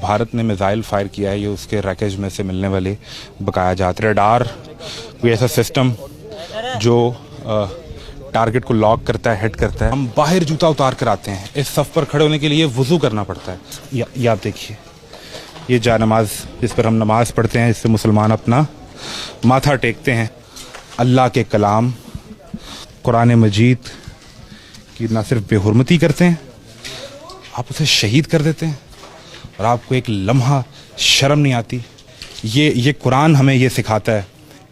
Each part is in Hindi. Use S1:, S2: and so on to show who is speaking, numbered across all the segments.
S1: भारत ने मिसाइल फायर किया है ये उसके रैकेज में से मिलने वाले बकाया जात। रडार कोई ऐसा सिस्टम जो टारगेट को लॉक करता है, हिट करता है। हम बाहर जूता उतार कर आते हैं, इस सफ़ पर खड़े होने के लिए वज़ू करना पड़ता है। ये आप देखिए, ये जा नमाज जिस पर हम नमाज पढ़ते हैं, जिससे मुसलमान अपना माथा टेकते हैं। अल्लाह के कलाम कुरान मजीद की ना सिर्फ बेहुरमती करते हैं, आप उसे शहीद कर देते हैं और आपको एक लम्हा शर्म नहीं आती। ये कुरान हमें ये सिखाता है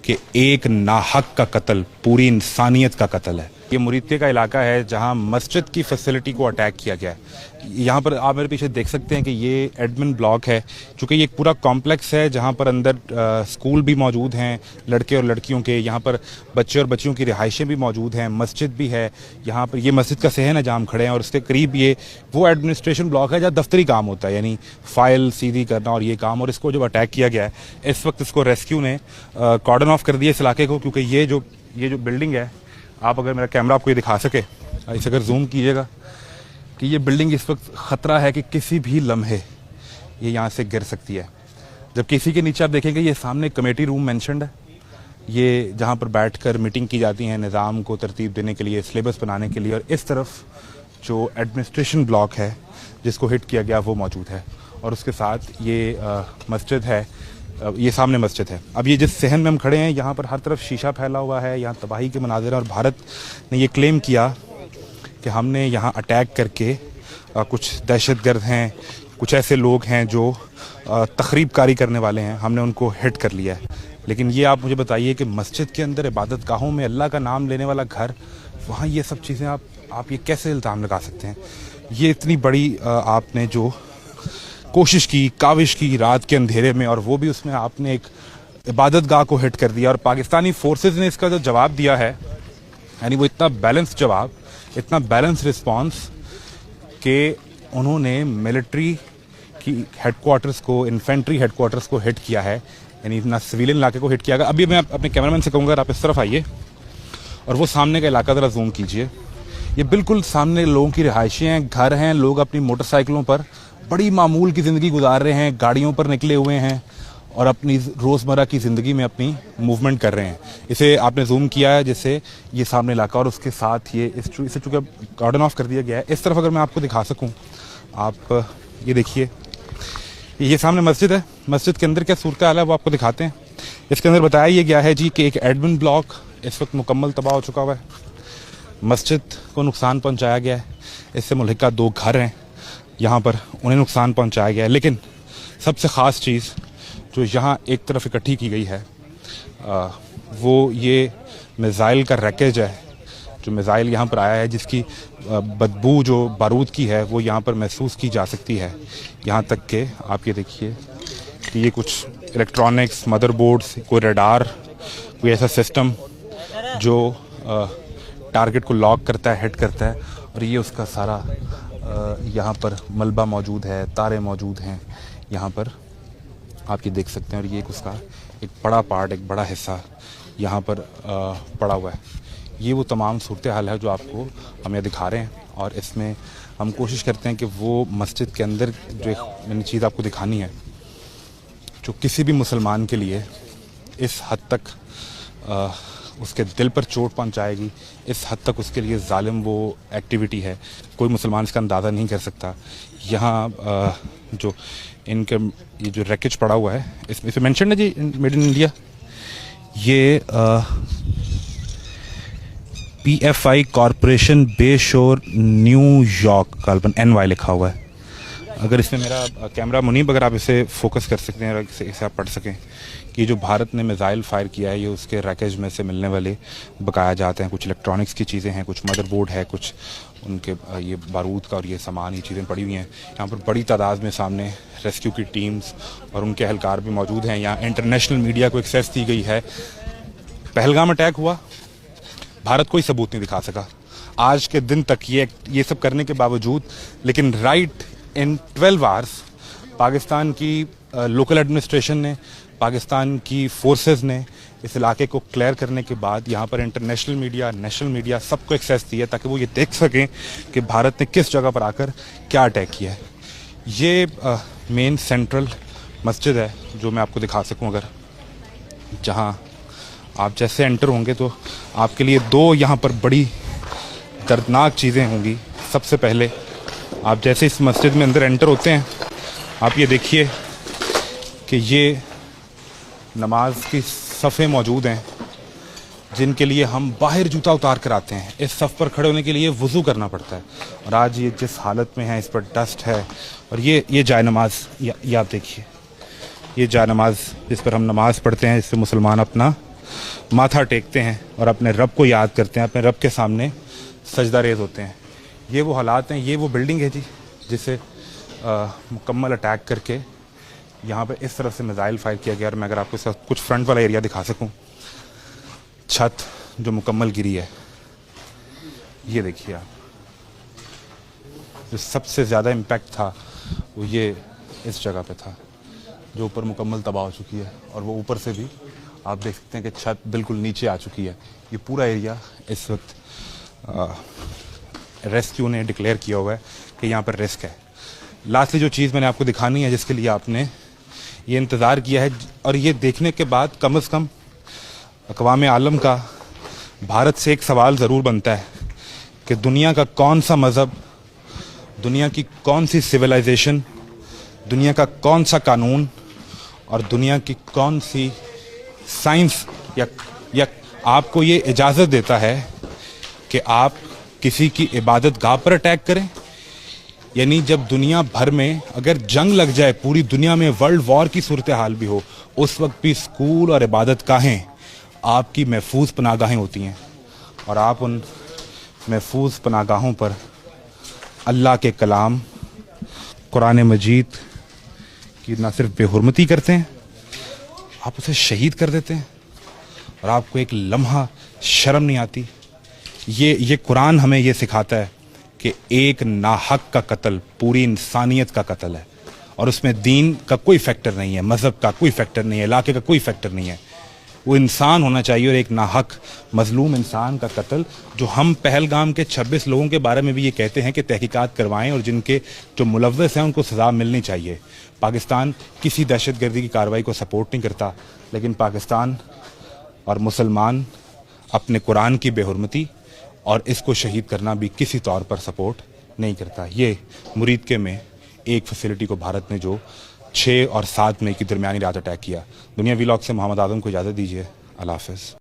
S1: कि एक नाहक का कत्ल पूरी इंसानियत का कत्ल है। ये मुरीदके का इलाका है जहां मस्जिद की फैसिलिटी को अटैक किया गया है। यहाँ पर आप मेरे पीछे देख सकते हैं कि ये एडमिन ब्लॉक है, चूँकि ये एक पूरा कॉम्प्लेक्स है जहाँ पर अंदर स्कूल भी मौजूद हैं लड़के और लड़कियों के, यहाँ पर बच्चे और बच्चियों की रिहाइशें भी मौजूद हैं, मस्जिद भी है। यहाँ पर ये मस्जिद का सहन है जहाँ हम खड़े हैं और उसके करीब ये वो एडमिनिस्ट्रेशन ब्लॉक है जहाँ दफ्तरी काम होता है, यानी फाइल सीधी करना और ये काम। और इसको जब अटैक किया गया है, इस वक्त इसको रेस्क्यू ने कॉर्डन ऑफ कर दिया इस इलाके को, क्योंकि ये जो बिल्डिंग है, आप अगर मेरा कैमरा आपको ये दिखा सके, इसे अगर जूम कीजिएगा कि ये बिल्डिंग इस वक्त ख़तरा है कि किसी भी लम्हे ये यहाँ से गिर सकती है। जब किसी के नीचे आप देखेंगे, ये सामने कमेटी रूम मेंशन्ड है, ये जहाँ पर बैठकर मीटिंग की जाती है निज़ाम को तरतीब देने के लिए, सिलेबस बनाने के लिए। और इस तरफ जो एडमिनिस्ट्रेशन ब्लॉक है जिसको हिट किया गया वो मौजूद है, और उसके साथ ये मस्जिद है, ये सामने मस्जिद है। अब ये जिस सहन में हम खड़े हैं, यहाँ पर हर तरफ शीशा फैला हुआ है, यहाँ तबाही के मनाज़िर हैं। और भारत ने ये क्लेम किया कि हमने यहाँ अटैक करके कुछ दहशतगर्द हैं, कुछ ऐसे लोग हैं जो तखरीबकारी करने वाले हैं, हमने उनको हिट कर लिया है। लेकिन ये आप मुझे बताइए कि मस्जिद के अंदर इबादत गाहों में अल्लाह का नाम लेने वाला घर, वहाँ ये सब चीज़ें आप ये कैसे इल्ज़ाम लगा सकते हैं? ये इतनी बड़ी आपने जो कोशिश की, काविश की रात के अंधेरे में, और वो भी उसमें आपने एक इबादत गाह को हिट कर दिया। और पाकिस्तानी फोर्सेस ने इसका जो जवाब दिया है, यानी वो इतना बैलेंस जवाब, इतना बैलेंस रिस्पांस कि उन्होंने मिलिट्री की हेडक्वार्टर्स को, इन्फेंट्री हेडक्वार्टर्स को हिट किया है, यानी ना सिविलियन इलाके को हिट किया गया। अभी मैं अपने कैमरामैन से कहूँगा आप इस तरफ आइए और वो सामने का इलाका ज़रा जूम कीजिए। ये बिल्कुल सामने लोगों की रिहाइशें हैं, घर हैं, लोग अपनी मोटरसाइकिलों पर बड़ी मामूल की ज़िंदगी गुजार रहे हैं, गाड़ियों पर निकले हुए हैं और अपनी रोज़मर्रा की ज़िंदगी में अपनी मूवमेंट कर रहे हैं। इसे आपने जूम किया है जिससे ये सामने इलाका, और उसके साथ ये इसे चूँकि कॉर्डन ऑफ कर दिया गया है। इस तरफ अगर मैं आपको दिखा सकूँ, आप ये देखिए, ये सामने मस्जिद है, मस्जिद के अंदर क्या सूरत हाल है वो आपको दिखाते हैं। इसके अंदर बताया ये गया है जी कि एक एडमिन ब्लॉक इस वक्त मुकम्मल तबाह हो चुका हुआ है, मस्जिद को नुकसान पहुँचाया गया है, इससे मुल्हिका 2 घर हैं यहाँ पर, उन्हें नुकसान पहुँचाया गया है। लेकिन सबसे ख़ास चीज़ जो यहाँ एक तरफ इकट्ठी की गई है वो ये मिसाइल का रैकेज है, जो मिसाइल यहाँ पर आया है, जिसकी बदबू जो बारूद की है वो यहाँ पर महसूस की जा सकती है। यहाँ तक कि आप ये देखिए कि ये कुछ इलेक्ट्रॉनिक्स, मदरबोर्ड्स, कोई रडार, कोई ऐसा सिस्टम जो टारगेट को लॉक करता है, हिट करता है, और ये उसका सारा यहाँ पर मलबा मौजूद है, तारे मौजूद हैं यहाँ पर, आप ये देख सकते हैं। और ये उसका एक बड़ा पार्ट, एक बड़ा हिस्सा यहाँ पर पड़ा हुआ है। ये वो तमाम सूरत हाल है जो आपको हम ये दिखा रहे हैं, और इसमें हम कोशिश करते हैं कि वो मस्जिद के अंदर जो मैंने चीज़ आपको दिखानी है, जो किसी भी मुसलमान के लिए इस हद तक उसके दिल पर चोट पहुंचाएगी, इस हद तक उसके लिए जालिम वो एक्टिविटी है, कोई मुसलमान इसका अंदाज़ा नहीं कर सकता। यहाँ जो इनका ये जो रैकेज पड़ा हुआ है, इसमें मेंशन है जी मेड इन इंडिया, ये PFI कॉरपोरेशन बे शोर न्यूयॉर्क, काल्पन NY लिखा हुआ है। अगर इसमें मेरा कैमरा मुनीब, अगर आप इसे फोकस कर सकते हैं, इसे आप पढ़ सकें कि जो भारत ने मिसाइल फायर किया है ये उसके रैकेज में से मिलने वाले बकाया जाते हैं, कुछ इलेक्ट्रॉनिक्स की चीज़ें हैं, कुछ मदरबोर्ड है, कुछ उनके ये बारूद का और ये सामान, ये चीज़ें पड़ी हुई हैं। यहाँ पर बड़ी तादाद में सामने रेस्क्यू की टीम्स और उनके एहलकार भी मौजूद हैं। यहाँ इंटरनेशनल मीडिया को एक्सेस दी गई है। पहलगाम अटैक हुआ, भारत कोई सबूत नहीं दिखा सका आज के दिन तक, ये सब करने के बावजूद। लेकिन राइट इन 12 आवर्स पाकिस्तान की लोकल एडमिनिस्ट्रेशन ने, पाकिस्तान की फोर्सेस ने इस इलाके को क्लियर करने के बाद यहाँ पर इंटरनेशनल मीडिया, नेशनल मीडिया सबको एक्सेस दी है ताकि वो ये देख सकें कि भारत ने किस जगह पर आकर क्या अटैक किया है। ये मेन सेंट्रल मस्जिद है जो मैं आपको दिखा सकूं अगर, जहां आप जैसे एंटर होंगे तो आपके लिए दो यहाँ पर बड़ी दर्दनाक चीज़ें होंगी। सबसे पहले आप जैसे इस मस्जिद में अंदर एंटर होते हैं, आप ये देखिए कि ये नमाज की सफ़े मौजूद हैं जिनके लिए हम बाहर जूता उतार कर आते हैं। इस सफ़ पर खड़े होने के लिए वज़ू करना पड़ता है, और आज ये जिस हालत में है, इस पर डस्ट है। और ये जाय नमाज, ये आप देखिए, ये जाय नमाज जिस पर हम नमाज़ पढ़ते हैं, जिससे मुसलमान अपना माथा टेकते हैं और अपने रब को याद करते हैं, अपने रब के सामने सजदा रेज़ होते हैं। ये वो हालात हैं। ये वो बिल्डिंग है जी जिसे मुकम्मल अटैक करके यहाँ पे इस तरफ से मिसाइल फायर किया गया। और मैं अगर आपको साथ कुछ फ्रंट वाला एरिया दिखा सकूं, छत जो मुकम्मल गिरी है, ये देखिए आप। जो सबसे ज़्यादा इम्पैक्ट था वो ये इस जगह पे था जो ऊपर मुकम्मल तबाह हो चुकी है, और वो ऊपर से भी आप देख सकते हैं कि छत बिल्कुल नीचे आ चुकी है। ये पूरा एरिया इस वक्त रेस्क्यू ने डिक्लेयर किया हुआ है कि यहाँ पर रिस्क है। लास्टली जो चीज़ मैंने आपको दिखानी है, जिसके लिए आपने ये इंतज़ार किया है, और ये देखने के बाद कम से कम अक़वाम आलम का भारत से एक सवाल ज़रूर बनता है कि दुनिया का कौन सा मज़हब, दुनिया की कौन सी सिविलाइजेशन, दुनिया का कौन सा कानून और दुनिया की कौन सी साइंस या आपको ये इजाज़त देता है कि आप किसी की इबादत गाह पर अटैक करें। यानी जब दुनिया भर में अगर जंग लग जाए, पूरी दुनिया में वर्ल्ड वॉर की सूरत हाल भी हो, उस वक्त भी स्कूल और इबादत गाहें आपकी महफूज पनागाहें होती हैं, और आप उन महफूज पनागाहों पर अल्लाह के कलाम कुरान मजीद की न सिर्फ बेहुरमती करते हैं, आप उसे शहीद कर देते हैं, और आपको एक लम्हा शर्म नहीं आती। ये कुरान हमें ये सिखाता है कि एक नाहक का कत्ल पूरी इंसानियत का कत्ल है, और उसमें दीन का कोई फैक्टर नहीं है, मज़हब का कोई फैक्टर नहीं है, इलाके का कोई फैक्टर नहीं है। वो इंसान होना चाहिए, और एक नाहक मजलूम इंसान का कत्ल, जो हम पहलगाम के 26 लोगों के बारे में भी ये कहते हैं कि तहकीकात करवाएं, और जिनके जो मुलव्वस हैं उनको सज़ा मिलनी चाहिए। पाकिस्तान किसी दहशतगर्दी की कार्रवाई को सपोर्ट नहीं करता, लेकिन पाकिस्तान और मुसलमान अपने कुरान की बेहुरमती और इसको शहीद करना भी किसी तौर पर सपोर्ट नहीं करता। ये मुरीदके में एक फैसिलिटी को भारत ने जो 6 और 7 मई की दरमियानी रात अटैक किया। दुनिया वीलॉग से मोहम्मद आदम को इजाज़त दीजिए। अल्लाह हाफ़िज़।